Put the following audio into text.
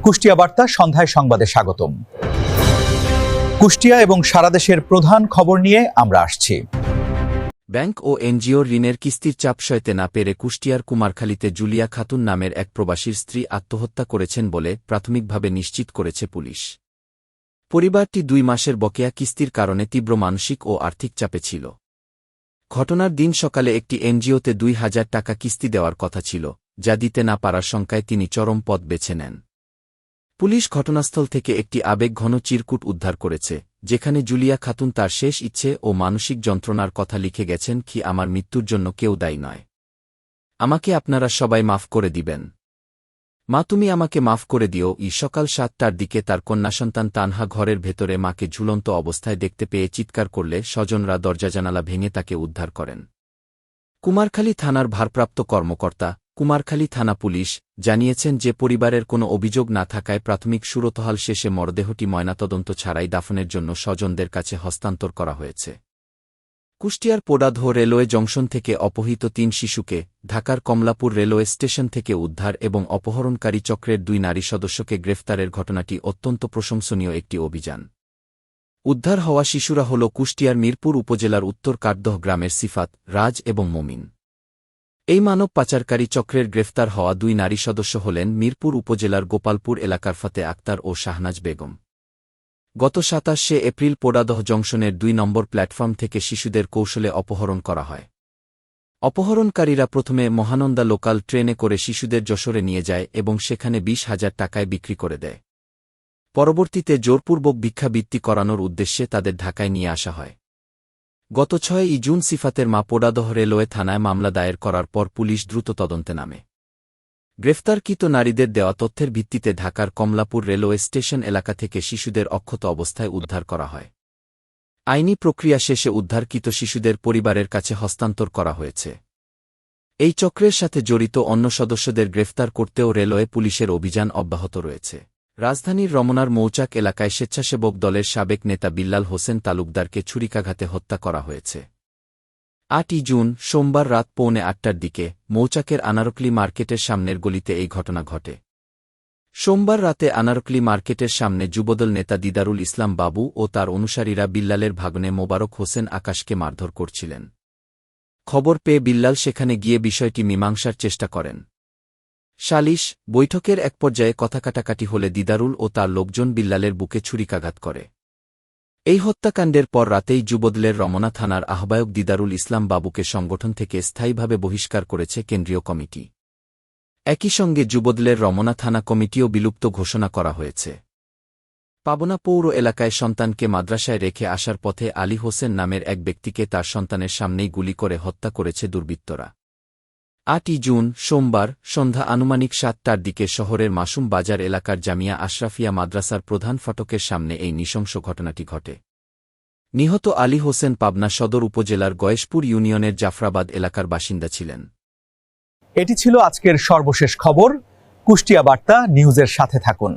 কুষ্টিয়া বার্তা সন্ধ্যায় সংবাদে স্বাগতম। কুষ্টিয়া এবং সারা দেশের প্রধান খবর নিয়ে আমরা আসছি। ব্যাংক ও এনজিওর ঋণের কিস্তির চাপ সইতে না পেরে কুষ্টিয়ার কুমারখালীতে জুলিয়া খাতুন নামের এক প্রবাসীর স্ত্রী আত্মহত্যা করেছেন বলে প্রাথমিকভাবে নিশ্চিত করেছে পুলিশ। পরিবারটি 2 মাসের বকেয়া কিস্তির কারণে তীব্র মানসিক ও আর্থিক চাপে ছিল। ঘটনার দিন সকালে একটি এনজিওতে 2000 টাকা কিস্তি দেওয়ার কথা ছিল, যা দিতে না পারার শঙ্কায় তিনি চরম পথ বেছে নেন। পুলিশ ঘটনাস্থল থেকে একটি আবেগঘন চিরকুট উদ্ধার করেছে, যেখানে জুলিয়া খাতুন তার শেষ ইচ্ছে ও মানসিক যন্ত্রণার কথা লিখে গেছেন। কি আমার মৃত্যুর জন্য কেউ দায়ী নয়। আমাকে আপনারা সবাই মাফ করে দিবেন। মা, তুমি আমাকে মাফ করে দিও। সকাল 7টার দিকে তার কন্যাসন্তান তানহা ঘরের ভেতরে মাকে ঝুলন্ত অবস্থায় দেখতে পেয়ে চিৎকার করলে স্বজনরা দরজা জানালা ভেঙে তাকে উদ্ধার করেন। কুমারখালী থানার ভারপ্রাপ্ত কর্মকর্তা, কুমারখালী থানা পুলিশ, জানিয়েছেন যে পরিবারের কোনো অভিযোগ না থাকায় প্রাথমিক সুরতহাল শেষে মরদেহটি ময়নাতদন্ত ছাড়াই দাফনের জন্য স্বজনদের কাছে হস্তান্তর করা হয়েছে। কুষ্টিয়ার পোডাদহ রেলওয়ে জংশন থেকে অপহৃত 3 শিশুকে ঢাকার কমলাপুর রেলওয়ে স্টেশন থেকে উদ্ধার এবং অপহরণকারী চক্রের 2 নারী সদস্যকে গ্রেফতারের ঘটনাটি অত্যন্ত প্রশংসনীয় একটি অভিযান। উদ্ধার হওয়া শিশুরা হল কুষ্টিয়ার মিরপুর উপজেলার উত্তর কাঠদহ গ্রামের সিফাত, রাজ এবং মমিন। এই মানব পাচারকারী চক্রের গ্রেফতার হওয়া 2 নারী সদস্য হলেন মিরপুর উপজেলার গোপালপুর এলাকার ফাতে আক্তার ও শাহনাজ বেগম। গত 27শে এপ্রিল পোডাদহ জংশনের 2 নম্বর প্ল্যাটফর্ম থেকে শিশুদের কৌশলে অপহরণ করা হয়। অপহরণকারীরা প্রথমে মহানন্দা লোকাল ট্রেনে করে শিশুদের যশোরে নিয়ে যায় এবং সেখানে 20,000 টাকায় বিক্রি করে দেয়। পরবর্তীতে জোরপূর্বক ভিক্ষাবৃত্তি করানোর উদ্দেশ্যে তাদের ঢাকায় নিয়ে আসা হয়। গত 6ই জুন সিফাতের মা পোডাদহ রেলওয়ে থানায় মামলা দায়ের করার পর পুলিশ দ্রুত তদন্তে নামে। গ্রেফতারকৃত নারীদের দেওয়া তথ্যের ভিত্তিতে ঢাকার কমলাপুর রেলওয়ে স্টেশন এলাকা থেকে শিশুদের অক্ষত অবস্থায় উদ্ধার করা হয়। আইনি প্রক্রিয়া শেষে উদ্ধারকৃত শিশুদের পরিবারের কাছে হস্তান্তর করা হয়েছে। এই চক্রের সাথে জড়িত অন্য সদস্যদের গ্রেফতার করতেও রেলওয়ে পুলিশের অভিযান অব্যাহত রয়েছে। রাজধানীর রমনার মৌচাক এলাকায় স্বেচ্ছাসেবক দলের সাবেক নেতা বিল্লাল হোসেন তালুকদারকে ছুরিকাঘাতে হত্যা করা হয়েছে। 8ই জুন সোমবার রাত 7:45টার দিকে মৌচাকের আনারকলি মার্কেটের সামনের গলিতে এই ঘটনা ঘটে। সোমবার রাতে আনারকলি মার্কেটের সামনে যুবদল নেতা দিদারুল ইসলাম বাবু ও তার অনুসারীরা বিল্লালের ভাগ্নে মোবারক হোসেন আকাশকে মারধর করছিলেন। খবর পেয়ে বিল্লাল সেখানে গিয়ে বিষয়টি মীমাংসার চেষ্টা করেন। সালিশ বৈঠকের এক পর্যায়ে কথা কাটাকাটি হলে দিদারুল ও তার লোকজন বিল্লালের বুকে ছুরিকাঘাত করে। এই হত্যাকাণ্ডের পর রাতেই যুবদলের রমনা থানার আহ্বায়ক দিদারুল ইসলাম বাবুকে সংগঠন থেকে স্থায়ীভাবে বহিষ্কার করেছে কেন্দ্রীয় কমিটি। একই সঙ্গে যুবদলের রমনা থানা কমিটিও বিলুপ্ত ঘোষণা করা হয়েছে। পাবনা পৌর এলাকায় সন্তানকে মাদ্রাসায় রেখে আসার পথে আলী হোসেন নামের এক ব্যক্তিকে তার সন্তানের সামনেই গুলি করে হত্যা করেছে দুর্বৃত্তরা। 8ই জুন সোমবার সন্ধ্যা আনুমানিক 7টার দিকে শহরের মাসুম বাজার এলাকার জামিয়া আশরাফিয়া মাদ্রাসার প্রধান ফটকের সামনে এই নৃশংস ঘটনাটি ঘটে। নিহত আলী হোসেন পাবনা সদর উপজেলার গয়েশপুর ইউনিয়নের জাফরাবাদ এলাকার বাসিন্দা ছিলেন। এটি ছিল আজকের সর্বশেষ খবর। কুষ্টিয়া বার্তা নিউজের সাথে থাকুন।